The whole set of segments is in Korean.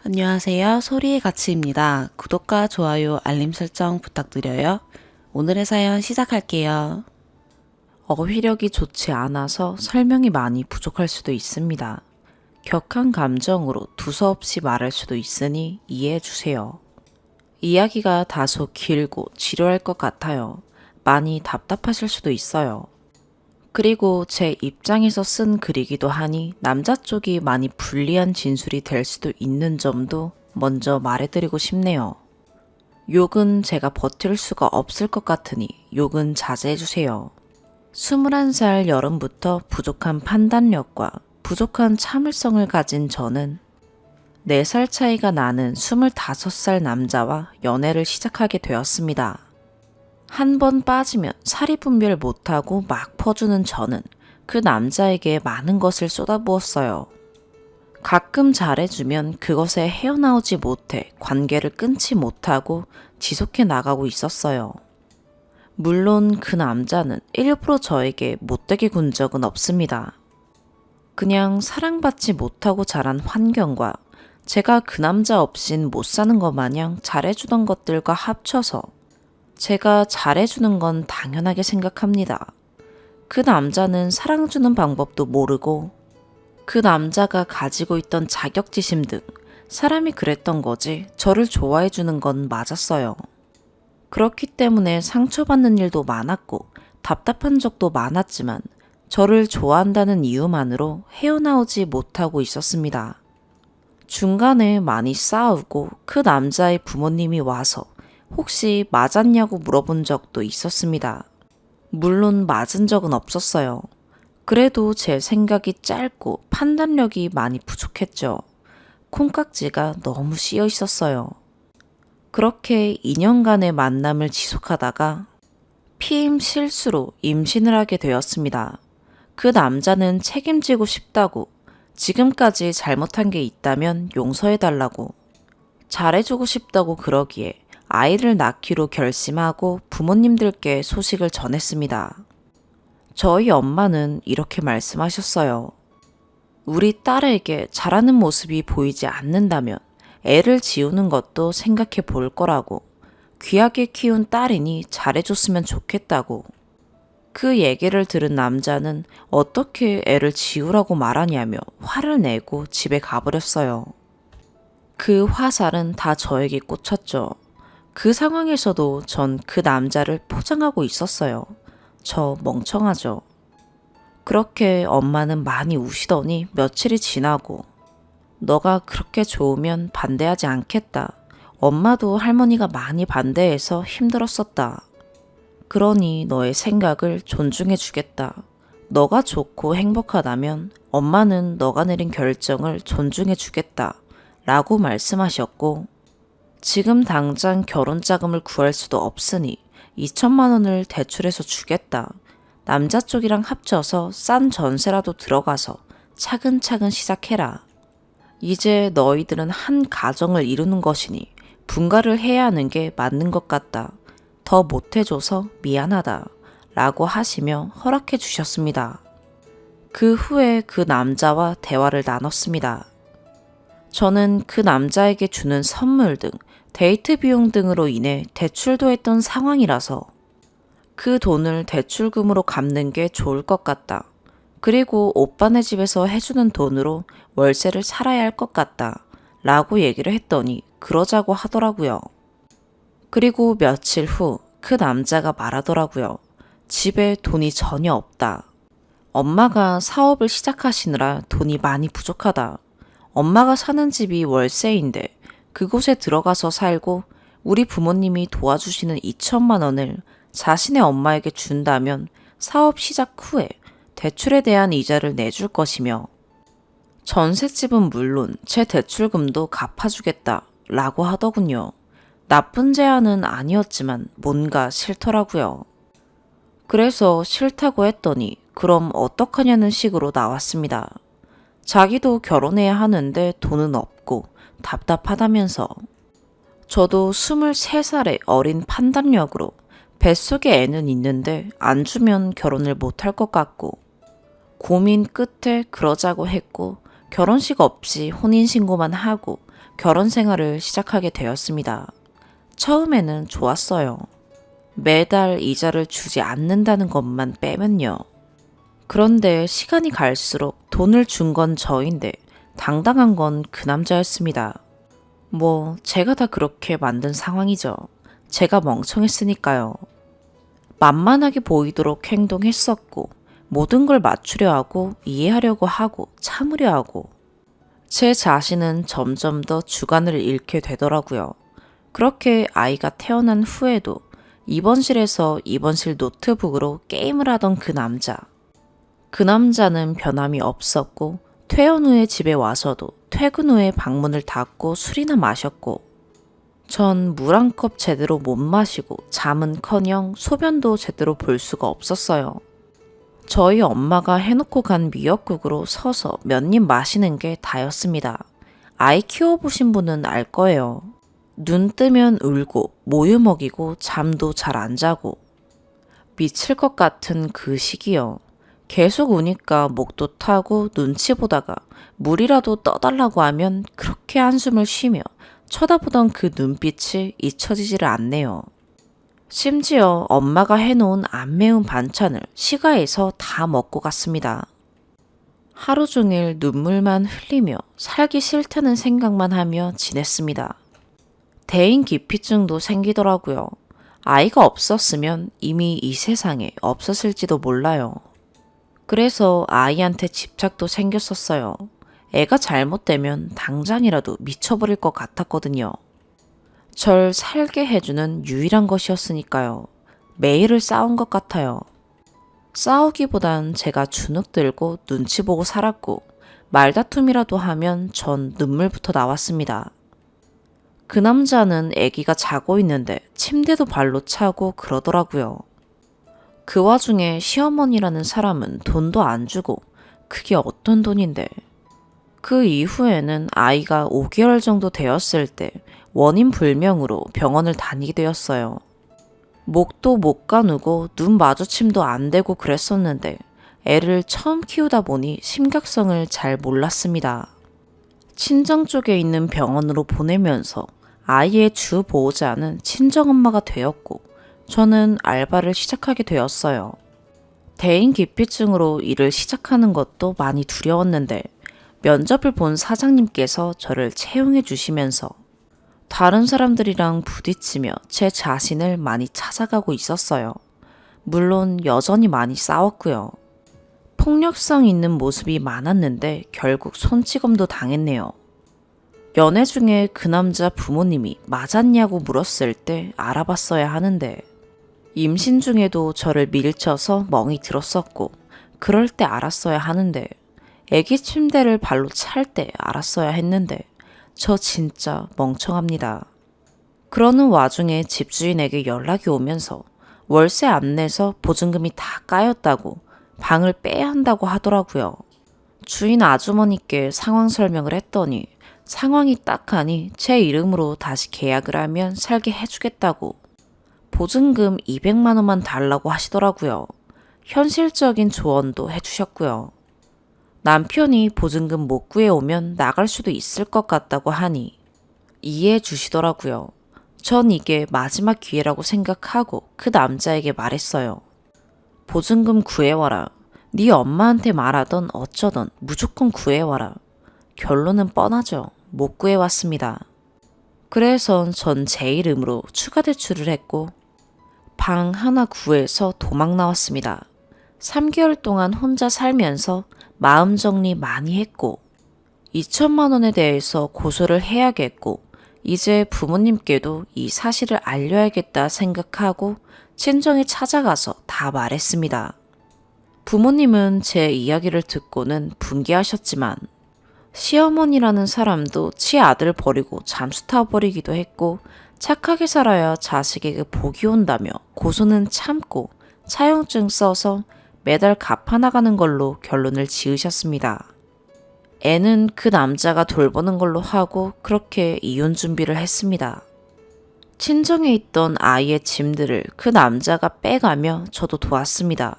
안녕하세요. 소리의 가치입니다. 구독과 좋아요, 알림 설정 부탁드려요. 오늘의 사연 시작할게요. 어휘력이 좋지 않아서 설명이 많이 부족할 수도 있습니다. 격한 감정으로 두서없이 말할 수도 있으니 이해해 주세요. 이야기가 다소 길고 지루할 것 같아요. 많이 답답하실 수도 있어요. 그리고 제 입장에서 쓴 글이기도 하니 남자 쪽이 많이 불리한 진술이 될 수도 있는 점도 먼저 말해드리고 싶네요. 욕은 제가 버틸 수가 없을 것 같으니 욕은 자제해주세요. 21살 여름부터 부족한 판단력과 부족한 참을성을 가진 저는 4살 차이가 나는 25살 남자와 연애를 시작하게 되었습니다. 한 번 빠지면 사리 분별 못하고 막 퍼주는 저는 그 남자에게 많은 것을 쏟아부었어요. 가끔 잘해주면 그것에 헤어나오지 못해 관계를 끊지 못하고 지속해 나가고 있었어요. 물론 그 남자는 일부러 저에게 못되게 군 적은 없습니다. 그냥 사랑받지 못하고 자란 환경과 제가 그 남자 없인 못 사는 것 마냥 잘해주던 것들과 합쳐서 제가 잘해주는 건 당연하게 생각합니다. 그 남자는 사랑 주는 방법도 모르고 그 남자가 가지고 있던 자격지심 등 사람이 그랬던 거지 저를 좋아해주는 건 맞았어요. 그렇기 때문에 상처받는 일도 많았고 답답한 적도 많았지만 저를 좋아한다는 이유만으로 헤어나오지 못하고 있었습니다. 중간에 많이 싸우고 그 남자의 부모님이 와서 혹시 맞았냐고 물어본 적도 있었습니다. 물론 맞은 적은 없었어요. 그래도 제 생각이 짧고 판단력이 많이 부족했죠. 콩깍지가 너무 씌어 있었어요. 그렇게 2년간의 만남을 지속하다가 피임 실수로 임신을 하게 되었습니다. 그 남자는 책임지고 싶다고 지금까지 잘못한 게 있다면 용서해달라고 잘해주고 싶다고 그러기에 아이를 낳기로 결심하고 부모님들께 소식을 전했습니다. 저희 엄마는 이렇게 말씀하셨어요. 우리 딸에게 잘하는 모습이 보이지 않는다면 애를 지우는 것도 생각해 볼 거라고, 귀하게 키운 딸이니 잘해줬으면 좋겠다고. 그 얘기를 들은 남자는 어떻게 애를 지우라고 말하냐며 화를 내고 집에 가버렸어요. 그 화살은 다 저에게 꽂혔죠. 그 상황에서도 전 그 남자를 포장하고 있었어요. 저 멍청하죠. 그렇게 엄마는 많이 우시더니 며칠이 지나고 너가 그렇게 좋으면 반대하지 않겠다. 엄마도 할머니가 많이 반대해서 힘들었었다. 그러니 너의 생각을 존중해 주겠다. 너가 좋고 행복하다면 엄마는 너가 내린 결정을 존중해 주겠다. 라고 말씀하셨고 지금 당장 결혼 자금을 구할 수도 없으니 2천만 원을 대출해서 주겠다. 남자 쪽이랑 합쳐서 싼 전세라도 들어가서 차근차근 시작해라. 이제 너희들은 한 가정을 이루는 것이니 분가를 해야 하는 게 맞는 것 같다. 더 못해줘서 미안하다. 라고 하시며 허락해 주셨습니다. 그 후에 그 남자와 대화를 나눴습니다. 저는 그 남자에게 주는 선물 등 데이트 비용 등으로 인해 대출도 했던 상황이라서 그 돈을 대출금으로 갚는 게 좋을 것 같다. 그리고 오빠네 집에서 해주는 돈으로 월세를 살아야 할 것 같다. 라고 얘기를 했더니 그러자고 하더라고요. 그리고 며칠 후 그 남자가 말하더라고요. 집에 돈이 전혀 없다. 엄마가 사업을 시작하시느라 돈이 많이 부족하다. 엄마가 사는 집이 월세인데 그곳에 들어가서 살고 우리 부모님이 도와주시는 2천만 원을 자신의 엄마에게 준다면 사업 시작 후에 대출에 대한 이자를 내줄 것이며 전셋집은 물론 제 대출금도 갚아주겠다 라고 하더군요. 나쁜 제안은 아니었지만 뭔가 싫더라고요. 그래서 싫다고 했더니 그럼 어떡하냐는 식으로 나왔습니다. 자기도 결혼해야 하는데 돈은 없고 답답하다면서. 저도 23살의 어린 판단력으로 뱃속에 애는 있는데 안 주면 결혼을 못할 것 같고 고민 끝에 그러자고 했고 결혼식 없이 혼인신고만 하고 결혼 생활을 시작하게 되었습니다. 처음에는 좋았어요. 매달 이자를 주지 않는다는 것만 빼면요. 그런데 시간이 갈수록 돈을 준 건 저인데 당당한 건 그 남자였습니다. 제가 다 그렇게 만든 상황이죠. 제가 멍청했으니까요. 만만하게 보이도록 행동했었고, 모든 걸 맞추려 하고, 이해하려고 하고, 참으려 하고, 제 자신은 점점 더 주관을 잃게 되더라고요. 그렇게 아이가 태어난 후에도 입원실에서 입원실 노트북으로 게임을 하던 그 남자. 그 남자는 변함이 없었고, 퇴원 후에 집에 와서도 퇴근 후에 방문을 닫고 술이나 마셨고, 전 물 한 컵 제대로 못 마시고 잠은커녕 소변도 제대로 볼 수가 없었어요. 저희 엄마가 해놓고 간 미역국으로 서서 몇 입 마시는 게 다였습니다. 아이 키워보신 분은 알 거예요. 눈 뜨면 울고 모유 먹이고 잠도 잘 안 자고 미칠 것 같은 그 시기요. 계속 우니까 목도 타고 눈치 보다가 물이라도 떠달라고 하면 그렇게 한숨을 쉬며 쳐다보던 그 눈빛이 잊혀지지를 않네요. 심지어 엄마가 해놓은 안 매운 반찬을 시가에서 다 먹고 갔습니다. 하루 종일 눈물만 흘리며 살기 싫다는 생각만 하며 지냈습니다. 대인기피증도 생기더라고요. 아이가 없었으면 이미 이 세상에 없었을지도 몰라요. 그래서 아이한테 집착도 생겼었어요. 애가 잘못되면 당장이라도 미쳐버릴 것 같았거든요. 절 살게 해주는 유일한 것이었으니까요. 매일을 싸운 것 같아요. 싸우기보단 제가 주눅 들고 눈치 보고 살았고 말다툼이라도 하면 전 눈물부터 나왔습니다. 그 남자는 아기가 자고 있는데 침대도 발로 차고 그러더라고요. 그 와중에 시어머니라는 사람은 돈도 안 주고 그게 어떤 돈인데. 그 이후에는 아이가 5개월 정도 되었을 때 원인 불명으로 병원을 다니게 되었어요. 목도 못 가누고 눈 마주침도 안 되고 그랬었는데 애를 처음 키우다 보니 심각성을 잘 몰랐습니다. 친정 쪽에 있는 병원으로 보내면서 아이의 주 보호자는 친정엄마가 되었고 저는 알바를 시작하게 되었어요. 대인기피증으로 일을 시작하는 것도 많이 두려웠는데 면접을 본 사장님께서 저를 채용해 주시면서 다른 사람들이랑 부딪히며 제 자신을 많이 찾아가고 있었어요. 물론 여전히 많이 싸웠고요. 폭력성 있는 모습이 많았는데 결국 손찌검도 당했네요. 연애 중에 그 남자 부모님이 맞았냐고 물었을 때 알아봤어야 하는데 임신 중에도 저를 밀쳐서 멍이 들었었고 그럴 때 알았어야 하는데 애기 침대를 발로 찰 때 알았어야 했는데 저 진짜 멍청합니다. 그러는 와중에 집주인에게 연락이 오면서 월세 안 내서 보증금이 다 까였다고 방을 빼야 한다고 하더라고요. 주인 아주머니께 상황 설명을 했더니 상황이 딱하니 제 이름으로 다시 계약을 하면 살게 해주겠다고 보증금 200만 원만 달라고 하시더라고요. 현실적인 조언도 해주셨고요. 남편이 보증금 못 구해오면 나갈 수도 있을 것 같다고 하니 이해해 주시더라고요. 전 이게 마지막 기회라고 생각하고 그 남자에게 말했어요. 보증금 구해와라. 네 엄마한테 말하던 어쩌던 무조건 구해와라. 결론은 뻔하죠. 못 구해왔습니다. 그래서 전 제 이름으로 추가 대출을 했고 방 하나 구해서 도망 나왔습니다. 3개월 동안 혼자 살면서 마음 정리 많이 했고 2천만 원에 대해서 고소를 해야겠고 이제 부모님께도 이 사실을 알려야겠다 생각하고 친정에 찾아가서 다 말했습니다. 부모님은 제 이야기를 듣고는 분개하셨지만 시어머니라는 사람도 지 아들 버리고 잠수 타버리기도 했고 착하게 살아야 자식에게 복이 온다며 고소는 참고 차용증 써서 매달 갚아나가는 걸로 결론을 지으셨습니다. 애는 그 남자가 돌보는 걸로 하고 그렇게 이혼 준비를 했습니다. 친정에 있던 아이의 짐들을 그 남자가 빼가며 저도 도왔습니다.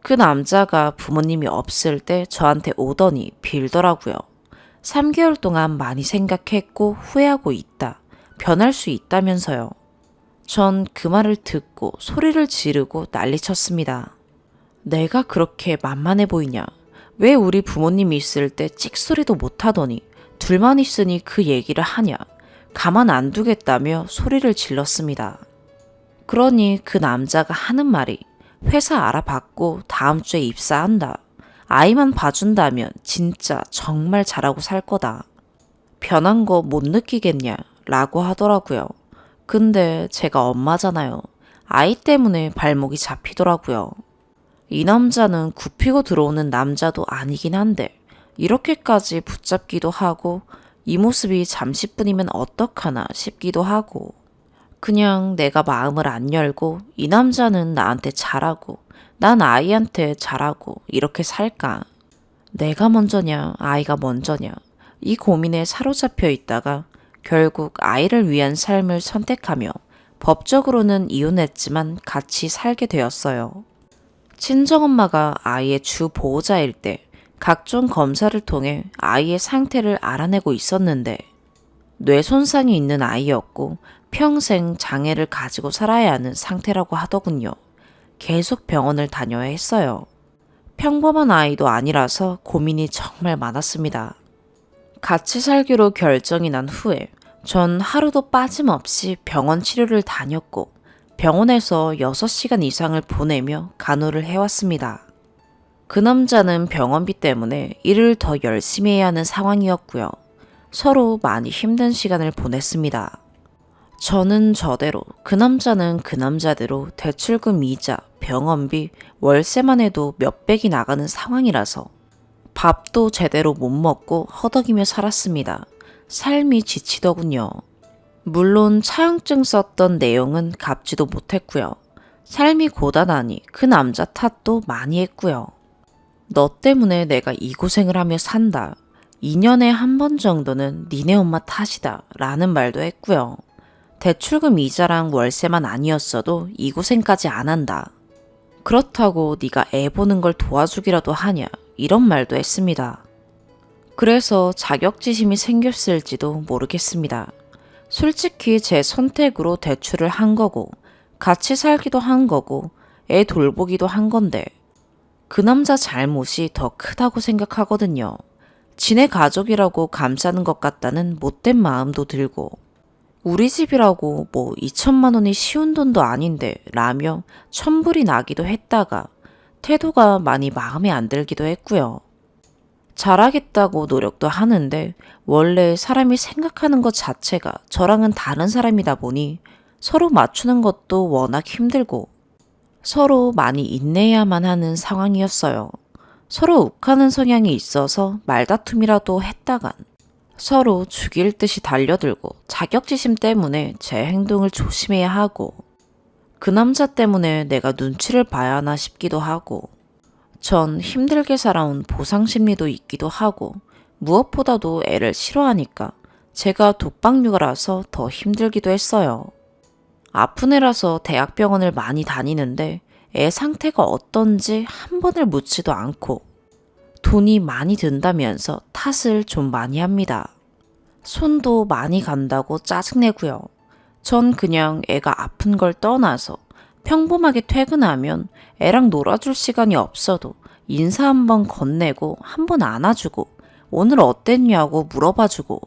그 남자가 부모님이 없을 때 저한테 오더니 빌더라고요. 3개월 동안 많이 생각했고 후회하고 있다. 변할 수 있다면서요. 전 그 말을 듣고 소리를 지르고 난리쳤습니다. 내가 그렇게 만만해 보이냐? 왜 우리 부모님이 있을 때 찍소리도 못하더니 둘만 있으니 그 얘기를 하냐? 가만 안 두겠다며 소리를 질렀습니다. 그러니 그 남자가 하는 말이 회사 알아봤고 다음 주에 입사한다. 아이만 봐준다면 진짜 정말 잘하고 살 거다. 변한 거 못 느끼겠냐? 라고 하더라고요. 근데 제가 엄마잖아요. 아이 때문에 발목이 잡히더라고요. 이 남자는 굽히고 들어오는 남자도 아니긴 한데 이렇게까지 붙잡기도 하고 이 모습이 잠시뿐이면 어떡하나 싶기도 하고 그냥 내가 마음을 안 열고 이 남자는 나한테 잘하고 난 아이한테 잘하고 이렇게 살까? 내가 먼저냐 아이가 먼저냐 이 고민에 사로잡혀 있다가 결국 아이를 위한 삶을 선택하며 법적으로는 이혼했지만 같이 살게 되었어요. 친정엄마가 아이의 주 보호자일 때 각종 검사를 통해 아이의 상태를 알아내고 있었는데 뇌 손상이 있는 아이였고 평생 장애를 가지고 살아야 하는 상태라고 하더군요. 계속 병원을 다녀야 했어요. 평범한 아이도 아니라서 고민이 정말 많았습니다. 같이 살기로 결정이 난 후에 전 하루도 빠짐없이 병원 치료를 다녔고 병원에서 6시간 이상을 보내며 간호를 해왔습니다. 그 남자는 병원비 때문에 일을 더 열심히 해야 하는 상황이었고요. 서로 많이 힘든 시간을 보냈습니다. 저는 저대로, 그 남자는 그 남자대로 대출금 이자, 병원비, 월세만 해도 몇백이 나가는 상황이라서 밥도 제대로 못 먹고 허덕이며 살았습니다. 삶이 지치더군요. 물론 차용증 썼던 내용은 갚지도 못했고요. 삶이 고단하니 그 남자 탓도 많이 했고요. 너 때문에 내가 이 고생을 하며 산다. 2년에 한 번 정도는 니네 엄마 탓이다. 라는 말도 했고요. 대출금 이자랑 월세만 아니었어도 이 고생까지 안 한다. 그렇다고 네가 애 보는 걸 도와주기라도 하냐. 이런 말도 했습니다. 그래서 자격지심이 생겼을지도 모르겠습니다. 솔직히 제 선택으로 대출을 한 거고 같이 살기도 한 거고 애 돌보기도 한 건데 그 남자 잘못이 더 크다고 생각하거든요. 지네 가족이라고 감싸는 것 같다는 못된 마음도 들고 우리 집이라고 뭐 2천만 원이 쉬운 돈도 아닌데 라며 천불이 나기도 했다가 태도가 많이 마음에 안 들기도 했고요. 잘하겠다고 노력도 하는데 원래 사람이 생각하는 것 자체가 저랑은 다른 사람이다 보니 서로 맞추는 것도 워낙 힘들고 서로 많이 인내해야만 하는 상황이었어요. 서로 욱하는 성향이 있어서 말다툼이라도 했다간 서로 죽일 듯이 달려들고 자격지심 때문에 제 행동을 조심해야 하고 그 남자 때문에 내가 눈치를 봐야 하나 싶기도 하고 전 힘들게 살아온 보상심리도 있기도 하고 무엇보다도 애를 싫어하니까 제가 독박육아라서 더 힘들기도 했어요. 아픈 애라서 대학병원을 많이 다니는데 애 상태가 어떤지 한 번을 묻지도 않고 돈이 많이 든다면서 탓을 좀 많이 합니다. 손도 많이 간다고 짜증내고요. 전 그냥 애가 아픈 걸 떠나서 평범하게 퇴근하면 애랑 놀아줄 시간이 없어도 인사 한 번 건네고 한 번 안아주고 오늘 어땠냐고 물어봐주고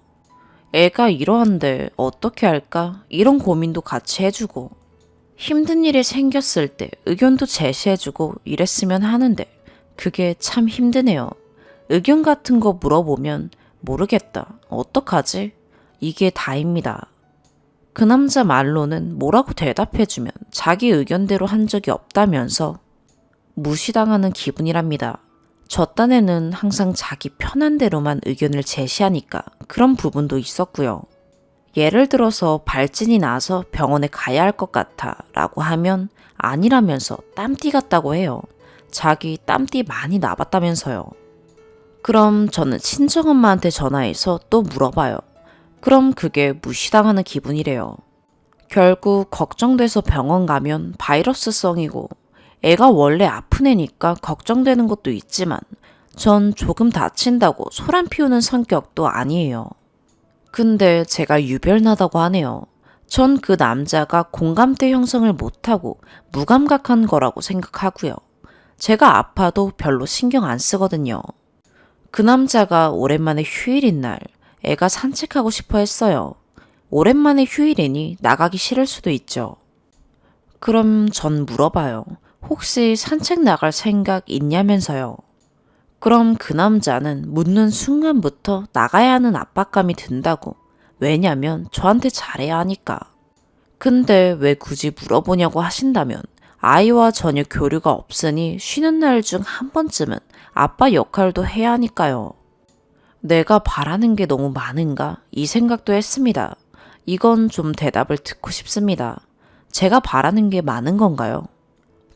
애가 이러한데 어떻게 할까 이런 고민도 같이 해주고 힘든 일이 생겼을 때 의견도 제시해주고 이랬으면 하는데 그게 참 힘드네요. 의견 같은 거 물어보면 모르겠다. 어떡하지? 이게 다입니다. 그 남자 말로는 뭐라고 대답해주면 자기 의견대로 한 적이 없다면서 무시당하는 기분이랍니다. 저 딴에는 항상 자기 편한 대로만 의견을 제시하니까 그런 부분도 있었고요. 예를 들어서 발진이 나서 병원에 가야 할 것 같아 라고 하면 아니라면서 땀띠 같다고 해요. 자기 땀띠 많이 나봤다면서요. 그럼 저는 친정엄마한테 전화해서 또 물어봐요. 그럼 그게 무시당하는 기분이래요. 결국 걱정돼서 병원 가면 바이러스성이고 애가 원래 아픈 애니까 걱정되는 것도 있지만 전 조금 다친다고 소란 피우는 성격도 아니에요. 근데 제가 유별나다고 하네요. 전 그 남자가 공감대 형성을 못하고 무감각한 거라고 생각하고요. 제가 아파도 별로 신경 안 쓰거든요. 그 남자가 오랜만에 휴일인 날 애가 산책하고 싶어 했어요. 오랜만에 휴일이니 나가기 싫을 수도 있죠. 그럼 전 물어봐요. 혹시 산책 나갈 생각 있냐면서요. 그럼 그 남자는 묻는 순간부터 나가야 하는 압박감이 든다고. 왜냐면 저한테 잘해야 하니까. 근데 왜 굳이 물어보냐고 하신다면 아이와 전혀 교류가 없으니 쉬는 날 중 한 번쯤은 아빠 역할도 해야 하니까요. 내가 바라는 게 너무 많은가? 이 생각도 했습니다. 이건 좀 대답을 듣고 싶습니다. 제가 바라는 게 많은 건가요?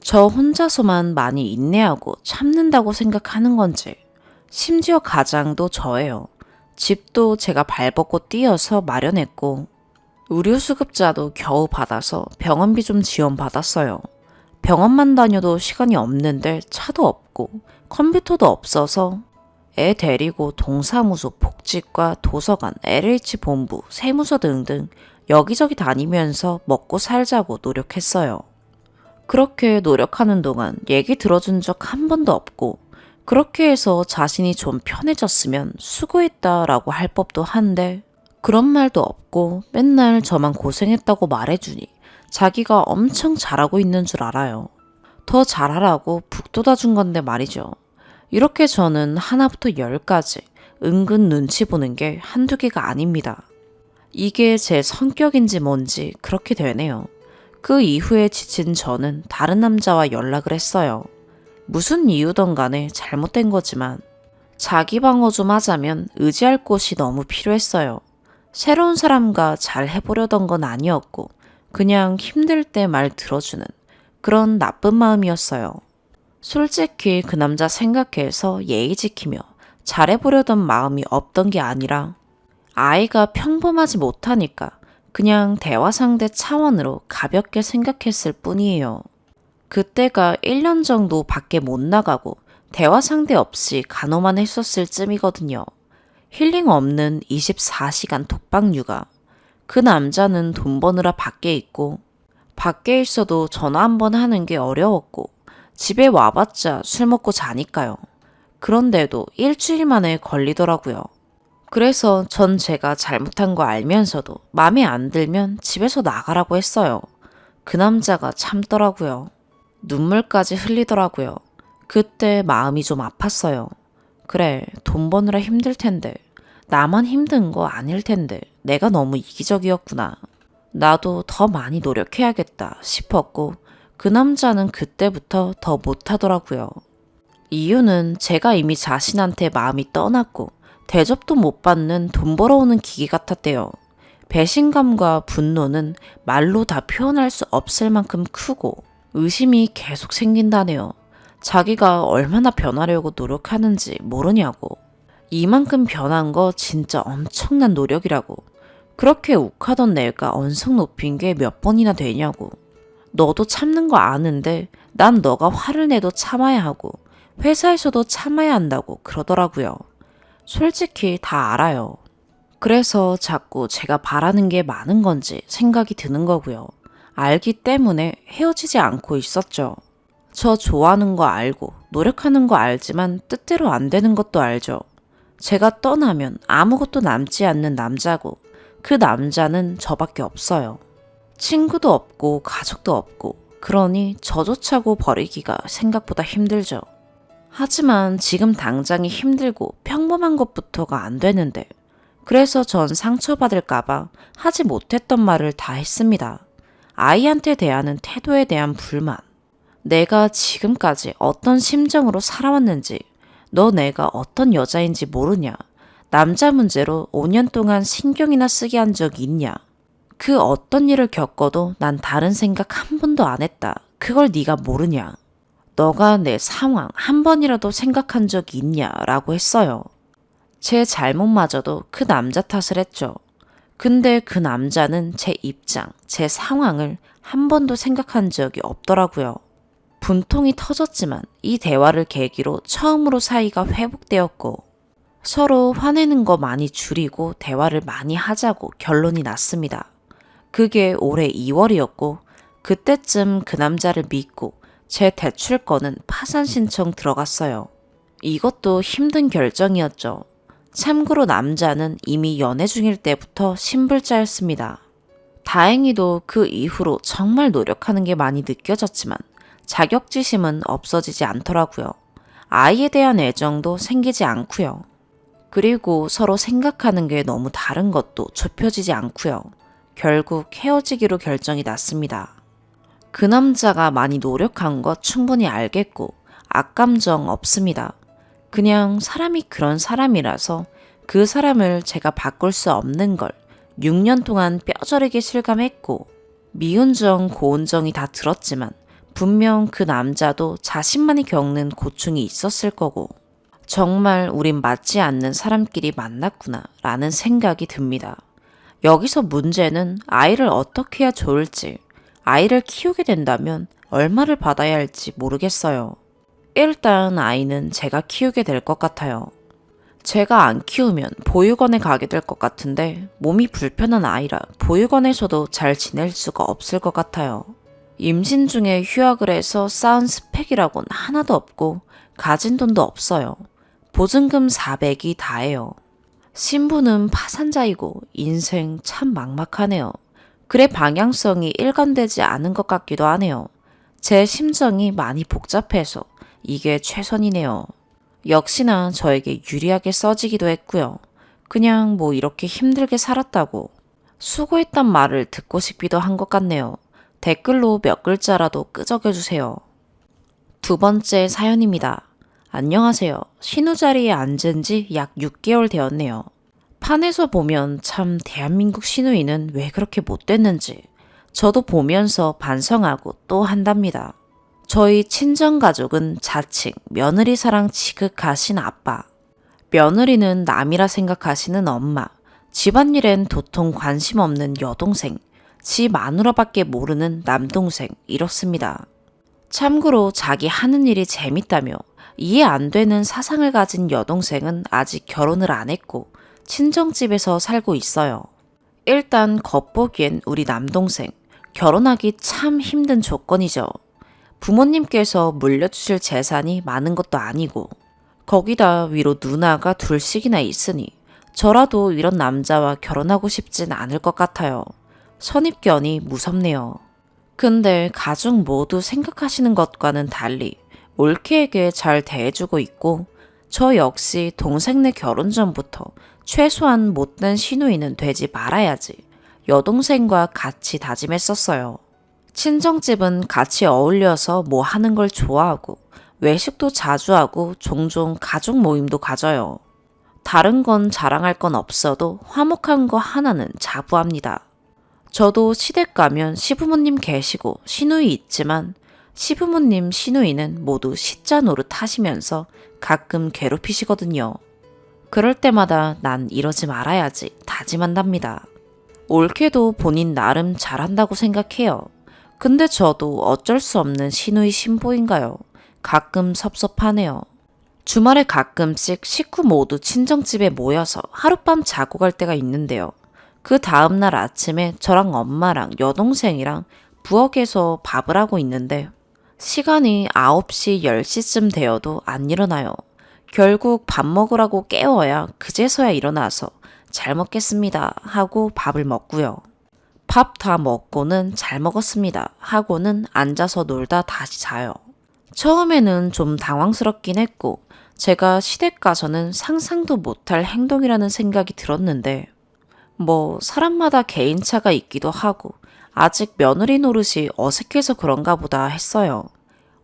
저 혼자서만 많이 인내하고 참는다고 생각하는 건지, 심지어 가장도 저예요. 집도 제가 발벗고 뛰어서 마련했고, 의료수급자도 겨우 받아서 병원비 좀 지원받았어요. 병원만 다녀도 시간이 없는데 차도 없고 컴퓨터도 없어서 애 데리고 동사무소, 복지과, 도서관, LH 본부, 세무서 등등 여기저기 다니면서 먹고 살자고 노력했어요. 그렇게 노력하는 동안 얘기 들어준 적 한 번도 없고 그렇게 해서 자신이 좀 편해졌으면 수고했다라고 할 법도 한데 그런 말도 없고 맨날 저만 고생했다고 말해주니 자기가 엄청 잘하고 있는 줄 알아요. 더 잘하라고 북돋아준 건데 말이죠. 이렇게 저는 하나부터 10까지 은근 눈치 보는 게 한두 개가 아닙니다. 이게 제 성격인지 뭔지 그렇게 되네요. 그 이후에 지친 저는 다른 남자와 연락을 했어요. 무슨 이유든 간에 잘못된 거지만 자기 방어 좀 하자면 의지할 곳이 너무 필요했어요. 새로운 사람과 잘 해보려던 건 아니었고 그냥 힘들 때 말 들어주는 그런 나쁜 마음이었어요. 솔직히 그 남자 생각해서 예의 지키며 잘해보려던 마음이 없던 게 아니라 아이가 평범하지 못하니까 그냥 대화 상대 차원으로 가볍게 생각했을 뿐이에요. 그때가 1년 정도 밖에 못 나가고 대화 상대 없이 간호만 했었을 쯤이거든요. 힐링 없는 24시간 독박 육아. 그 남자는 돈 버느라 밖에 있고 밖에 있어도 전화 한 번 하는 게 어려웠고 집에 와봤자 술 먹고 자니까요. 그런데도 일주일 만에 걸리더라고요. 그래서 전 제가 잘못한 거 알면서도 마음에 안 들면 집에서 나가라고 했어요. 그 남자가 참더라고요. 눈물까지 흘리더라고요. 그때 마음이 좀 아팠어요. 그래, 돈 버느라 힘들 텐데 나만 힘든 거 아닐 텐데 내가 너무 이기적이었구나. 나도 더 많이 노력해야겠다 싶었고 그 남자는 그때부터 더 못하더라고요. 이유는 제가 이미 자신한테 마음이 떠났고 대접도 못 받는 돈 벌어오는 기계 같았대요. 배신감과 분노는 말로 다 표현할 수 없을 만큼 크고 의심이 계속 생긴다네요. 자기가 얼마나 변하려고 노력하는지 모르냐고. 이만큼 변한 거 진짜 엄청난 노력이라고. 그렇게 욱하던 내가 언성 높인 게 몇 번이나 되냐고. 너도 참는 거 아는데 난 너가 화를 내도 참아야 하고 회사에서도 참아야 한다고 그러더라고요. 솔직히 다 알아요. 그래서 자꾸 제가 바라는 게 많은 건지 생각이 드는 거고요. 알기 때문에 헤어지지 않고 있었죠. 저 좋아하는 거 알고 노력하는 거 알지만 뜻대로 안 되는 것도 알죠. 제가 떠나면 아무것도 남지 않는 남자고 그 남자는 저밖에 없어요. 친구도 없고 가족도 없고 그러니 저조차고 버리기가 생각보다 힘들죠. 하지만 지금 당장이 힘들고 평범한 것부터가 안 되는데 그래서 전 상처받을까봐 하지 못했던 말을 다 했습니다. 아이한테 대하는 태도에 대한 불만. 내가 지금까지 어떤 심정으로 살아왔는지, 너 내가 어떤 여자인지 모르냐? 남자 문제로 5년 동안 신경이나 쓰게 한 적이 있냐? 그 어떤 일을 겪어도 난 다른 생각 한 번도 안 했다. 그걸 네가 모르냐? 너가 내 상황 한 번이라도 생각한 적이 있냐? 라고 했어요. 제 잘못마저도 그 남자 탓을 했죠. 근데 그 남자는 제 입장, 제 상황을 한 번도 생각한 적이 없더라고요. 분통이 터졌지만 이 대화를 계기로 처음으로 사이가 회복되었고 서로 화내는 거 많이 줄이고 대화를 많이 하자고 결론이 났습니다. 그게 올해 2월이었고 그때쯤 그 남자를 믿고 제 대출건은 파산 신청 들어갔어요. 이것도 힘든 결정이었죠. 참고로 남자는 이미 연애 중일 때부터 신불자였습니다. 다행히도 그 이후로 정말 노력하는 게 많이 느껴졌지만 자격지심은 없어지지 않더라고요. 아이에 대한 애정도 생기지 않고요. 그리고 서로 생각하는 게 너무 다른 것도 좁혀지지 않고요. 결국 헤어지기로 결정이 났습니다. 그 남자가 많이 노력한 거 충분히 알겠고 악감정 없습니다. 그냥 사람이 그런 사람이라서 그 사람을 제가 바꿀 수 없는 걸 6년 동안 뼈저리게 실감했고 미운정, 고운정이 다 들었지만 분명 그 남자도 자신만이 겪는 고충이 있었을 거고 정말 우린 맞지 않는 사람끼리 만났구나 라는 생각이 듭니다. 여기서 문제는 아이를 어떻게 해야 좋을지, 아이를 키우게 된다면 얼마를 받아야 할지 모르겠어요. 일단 아이는 제가 키우게 될 것 같아요. 제가 안 키우면 보육원에 가게 될 것 같은데 몸이 불편한 아이라 보육원에서도 잘 지낼 수가 없을 것 같아요. 임신 중에 휴학을 해서 쌓은 스펙이라곤 하나도 없고 가진 돈도 없어요. 보증금 400이 다예요. 신부는 파산자이고 인생 참 막막하네요. 글의 방향성이 일관되지 않은 것 같기도 하네요. 제 심정이 많이 복잡해서 이게 최선이네요. 역시나 저에게 유리하게 써지기도 했고요. 그냥 뭐 이렇게 힘들게 살았다고 수고했단 말을 듣고 싶기도 한 것 같네요. 댓글로 몇 글자라도 끄적여주세요. 두 번째 사연입니다. 안녕하세요. 신우 자리에 앉은 지 약 6개월 되었네요. 판에서 보면 참 대한민국 신우이는 왜 그렇게 못됐는지 저도 보면서 반성하고 또 한답니다. 저희 친정가족은 자칭 며느리 사랑 지극하신 아빠, 며느리는 남이라 생각하시는 엄마, 집안일엔 도통 관심 없는 여동생, 지 마누라밖에 모르는 남동생 이렇습니다. 참고로 자기 하는 일이 재밌다며 이해 안 되는 사상을 가진 여동생은 아직 결혼을 안 했고 친정집에서 살고 있어요. 일단 겉보기엔 우리 남동생 결혼하기 참 힘든 조건이죠. 부모님께서 물려주실 재산이 많은 것도 아니고 거기다 위로 누나가 둘씩이나 있으니 저라도 이런 남자와 결혼하고 싶진 않을 것 같아요. 선입견이 무섭네요. 근데 가족 모두 생각하시는 것과는 달리 올케에게 잘 대해주고 있고 저 역시 동생네 결혼 전부터 최소한 못된 시누이는 되지 말아야지 여동생과 같이 다짐했었어요. 친정집은 같이 어울려서 뭐 하는 걸 좋아하고 외식도 자주 하고 종종 가족 모임도 가져요. 다른 건 자랑할 건 없어도 화목한 거 하나는 자부합니다. 저도 시댁 가면 시부모님 계시고 시누이 있지만 시부모님 시누이는 모두 시자 노릇 하시면서 가끔 괴롭히시거든요. 그럴 때마다 난 이러지 말아야지 다짐한답니다. 옳게도 본인 나름 잘한다고 생각해요. 근데 저도 어쩔 수 없는 시누이 신보인가요? 가끔 섭섭하네요. 주말에 가끔씩 식구 모두 친정집에 모여서 하룻밤 자고 갈 때가 있는데요. 그 다음날 아침에 저랑 엄마랑 여동생이랑 부엌에서 밥을 하고 있는데 시간이 9시, 10시쯤 되어도 안 일어나요. 결국 밥 먹으라고 깨워야 그제서야 일어나서 잘 먹겠습니다 하고 밥을 먹고요. 밥 다 먹고는 잘 먹었습니다 하고는 앉아서 놀다 다시 자요. 처음에는 좀 당황스럽긴 했고 제가 시댁 가서는 상상도 못할 행동이라는 생각이 들었는데 뭐 사람마다 개인차가 있기도 하고 아직 며느리 노릇이 어색해서 그런가 보다 했어요.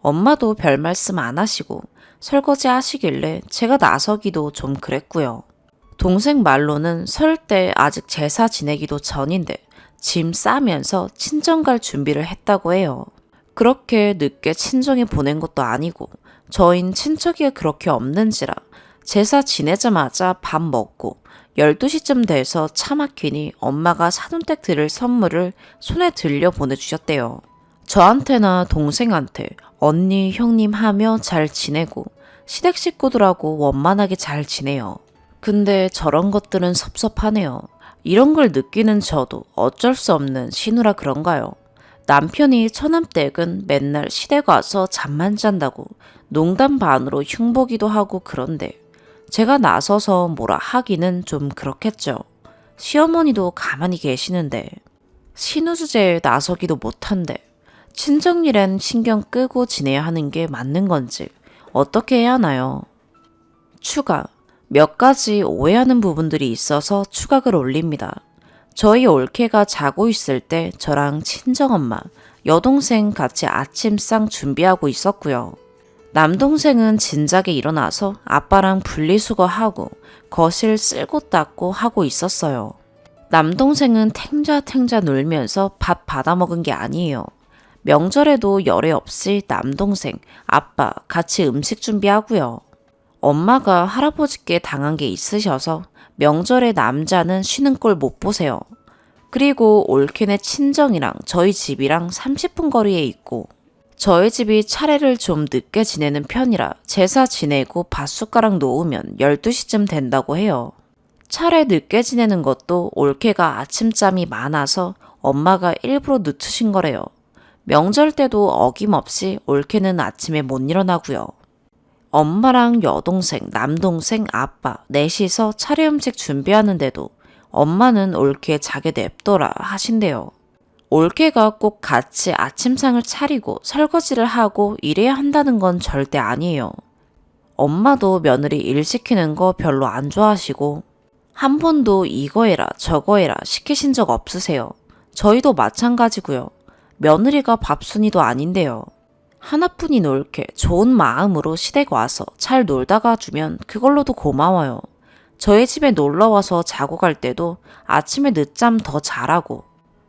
엄마도 별 말씀 안 하시고 설거지 하시길래 제가 나서기도 좀 그랬고요. 동생 말로는 설 때 아직 제사 지내기도 전인데 짐 싸면서 친정 갈 준비를 했다고 해요. 그렇게 늦게 친정에 보낸 것도 아니고 저흰 친척이 그렇게 없는지라 제사 지내자마자 밥 먹고 12시쯤 돼서 차 막히니 엄마가 사돈댁 드릴 선물을 손에 들려 보내주셨대요. 저한테나 동생한테 언니, 형님 하며 잘 지내고 시댁 식구들하고 원만하게 잘 지내요. 근데 저런 것들은 섭섭하네요. 이런 걸 느끼는 저도 어쩔 수 없는 신우라 그런가요? 남편이 처남댁은 맨날 시댁 와서 잠만 잔다고 농담 반으로 흉보기도 하고 그런데 제가 나서서 뭐라 하기는 좀 그렇겠죠. 시어머니도 가만히 계시는데 신우 주제에 나서기도 못한데 친정일엔 신경 끄고 지내야 하는 게 맞는 건지 어떻게 해야 하나요? 추가. 몇 가지 오해하는 부분들이 있어서 추각을 올립니다. 저희 올케가 자고 있을 때 저랑 친정엄마, 여동생 같이 아침상 준비하고 있었고요. 남동생은 진작에 일어나서 아빠랑 분리수거하고 거실 쓸고 닦고 하고 있었어요. 남동생은 탱자탱자 놀면서 밥 받아 먹은 게 아니에요. 명절에도 열애 없이 남동생, 아빠 같이 음식 준비하고요. 엄마가 할아버지께 당한 게 있으셔서 명절에 남자는 쉬는 꼴 못 보세요. 그리고 올케네 친정이랑 저희 집이랑 30분 거리에 있고 저희 집이 차례를 좀 늦게 지내는 편이라 제사 지내고 밭숟가락 놓으면 12시쯤 된다고 해요. 차례 늦게 지내는 것도 올케가 아침잠이 많아서 엄마가 일부러 늦추신 거래요. 명절 때도 어김없이 올케는 아침에 못 일어나고요. 엄마랑 여동생, 남동생, 아빠 넷이서 차례 음식 준비하는데도 엄마는 올케 자게 냅둬라 하신대요. 올케가 꼭 같이 아침상을 차리고 설거지를 하고 일해야 한다는 건 절대 아니에요. 엄마도 며느리 일 시키는 거 별로 안 좋아하시고 한 번도 이거 해라 저거 해라 시키신 적 없으세요. 저희도 마찬가지고요. 며느리가 밥순이도 아닌데요. 하나뿐인 올케 좋은 마음으로 시댁 와서 잘 놀다가 주면 그걸로도 고마워요. 저희 집에 놀러와서 자고 갈 때도 아침에 늦잠 더 자라고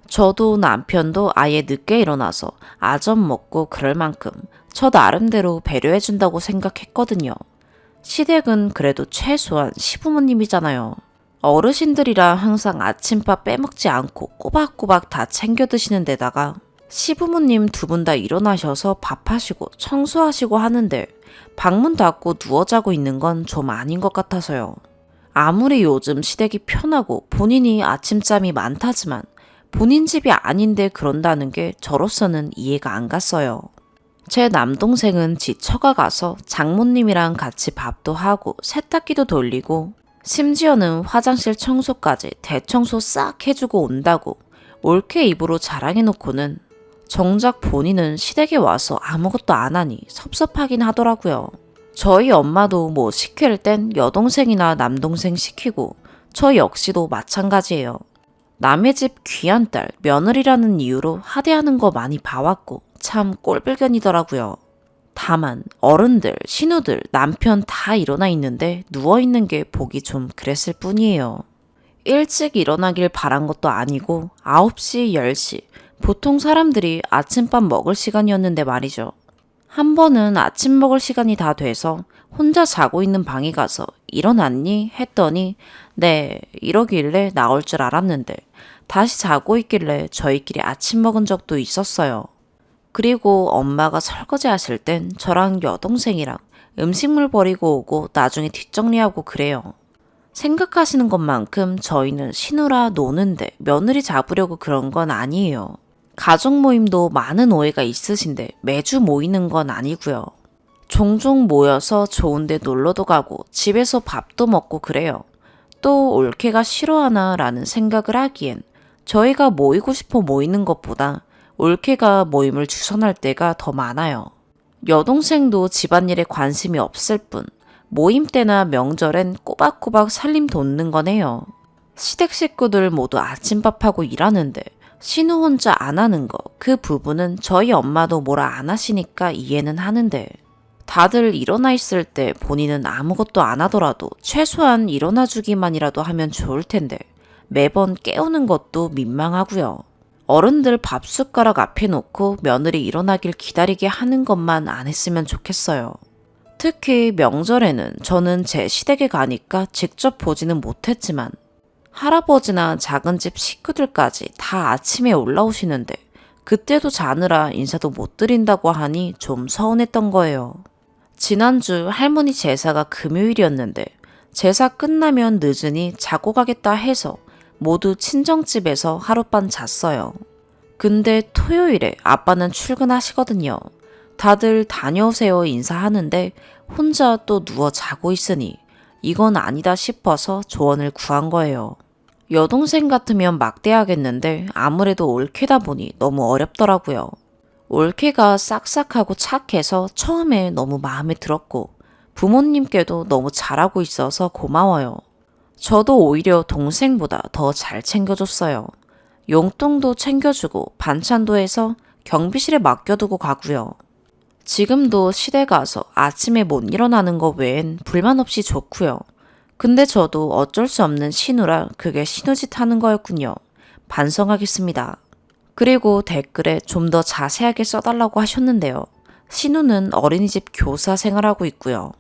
저도 남편도 아예 늦게 일어나서 아점 먹고 그럴 만큼 저 나름대로 배려해준다고 생각했거든요. 시댁은 그래도 최소한 시부모님이잖아요. 어르신들이라 항상 아침밥 빼먹지 않고 꼬박꼬박 다 챙겨 드시는 데다가 시부모님 두 분 다 일어나셔서 밥하시고 청소하시고 하는데 방문 닫고 누워 자고 있는 건 좀 아닌 것 같아서요. 아무리 요즘 시댁이 편하고 본인이 아침잠이 많다지만 본인 집이 아닌데 그런다는 게 저로서는 이해가 안 갔어요. 제 남동생은 지 처가 가서 장모님이랑 같이 밥도 하고 세탁기도 돌리고 심지어는 화장실 청소까지 대청소 싹 해주고 온다고 올케 입으로 자랑해놓고는 정작 본인은 시댁에 와서 아무것도 안 하니 섭섭하긴 하더라고요. 저희 엄마도 뭐 시킬 땐 여동생이나 남동생 시키고 저 역시도 마찬가지예요. 남의 집 귀한 딸, 며느리라는 이유로 하대하는 거 많이 봐왔고 참 꼴불견이더라고요. 다만 어른들, 신우들, 남편 다 일어나 있는데 누워있는 게 보기 좀 그랬을 뿐이에요. 일찍 일어나길 바란 것도 아니고 9시, 10시 보통 사람들이 아침밥 먹을 시간이었는데 말이죠. 한 번은 아침 먹을 시간이 다 돼서 혼자 자고 있는 방에 가서 일어났니? 했더니 네 이러길래 나올 줄 알았는데 다시 자고 있길래 저희끼리 아침 먹은 적도 있었어요. 그리고 엄마가 설거지 하실 땐 저랑 여동생이랑 음식물 버리고 오고 나중에 뒷정리하고 그래요. 생각하시는 것만큼 저희는 신우라 노는데 며느리 잡으려고 그런 건 아니에요. 가족 모임도 많은 오해가 있으신데 매주 모이는 건 아니고요. 종종 모여서 좋은데 놀러도 가고 집에서 밥도 먹고 그래요. 또 올케가 싫어하나 라는 생각을 하기엔 저희가 모이고 싶어 모이는 것보다 올케가 모임을 주선할 때가 더 많아요. 여동생도 집안일에 관심이 없을 뿐 모임 때나 명절엔 꼬박꼬박 살림 돋는 건 해요. 시댁 식구들 모두 아침밥하고 일하는데 신우 혼자 안 하는 거, 그 부분은 저희 엄마도 뭐라 안 하시니까 이해는 하는데 다들 일어나 있을 때 본인은 아무것도 안 하더라도 최소한 일어나 주기만이라도 하면 좋을 텐데 매번 깨우는 것도 민망하고요. 어른들 밥 숟가락 앞에 놓고 며느리 일어나길 기다리게 하는 것만 안 했으면 좋겠어요. 특히 명절에는 저는 제 시댁에 가니까 직접 보지는 못했지만 할아버지나 작은 집 식구들까지 다 아침에 올라오시는데 그때도 자느라 인사도 못 드린다고 하니 좀 서운했던 거예요. 지난주 할머니 제사가 금요일이었는데 제사 끝나면 늦으니 자고 가겠다 해서 모두 친정집에서 하룻밤 잤어요. 근데 토요일에 아빠는 출근하시거든요. 다들 다녀오세요 인사하는데 혼자 또 누워 자고 있으니 이건 아니다 싶어서 조언을 구한 거예요. 여동생 같으면 막대하겠는데 아무래도 올케다 보니 너무 어렵더라고요. 올케가 싹싹하고 착해서 처음에 너무 마음에 들었고 부모님께도 너무 잘하고 있어서 고마워요. 저도 오히려 동생보다 더 잘 챙겨줬어요. 용돈도 챙겨주고 반찬도 해서 경비실에 맡겨두고 가고요. 지금도 시댁 가서 아침에 못 일어나는 거 외엔 불만 없이 좋고요. 근데 저도 어쩔 수 없는 신우라 그게 신우짓 하는 거였군요. 반성하겠습니다. 그리고 댓글에 좀 더 자세하게 써달라고 하셨는데요. 신우는 어린이집 교사 생활하고 있고요.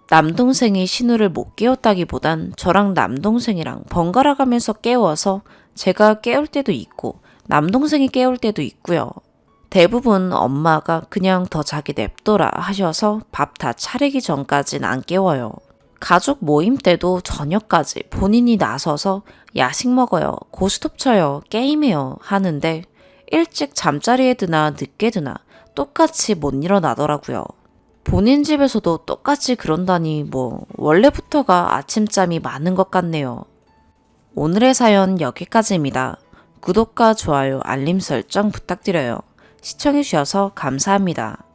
남동생이 신우를 못 깨웠다기보단 저랑 남동생이랑 번갈아 가면서 깨워서 제가 깨울 때도 있고 남동생이 깨울 때도 있고요. 대부분 엄마가 그냥 더 자기 냅둬라 하셔서 밥 다 차리기 전까진 안 깨워요. 가족 모임 때도 저녁까지 본인이 나서서 야식 먹어요, 고스톱 쳐요, 게임해요 하는데 일찍 잠자리에 드나 늦게 드나 똑같이 못 일어나더라고요. 본인 집에서도 똑같이 그런다니 원래부터가 아침잠이 많은 것 같네요. 오늘의 사연 여기까지입니다. 구독과 좋아요, 알림 설정 부탁드려요. 시청해주셔서 감사합니다.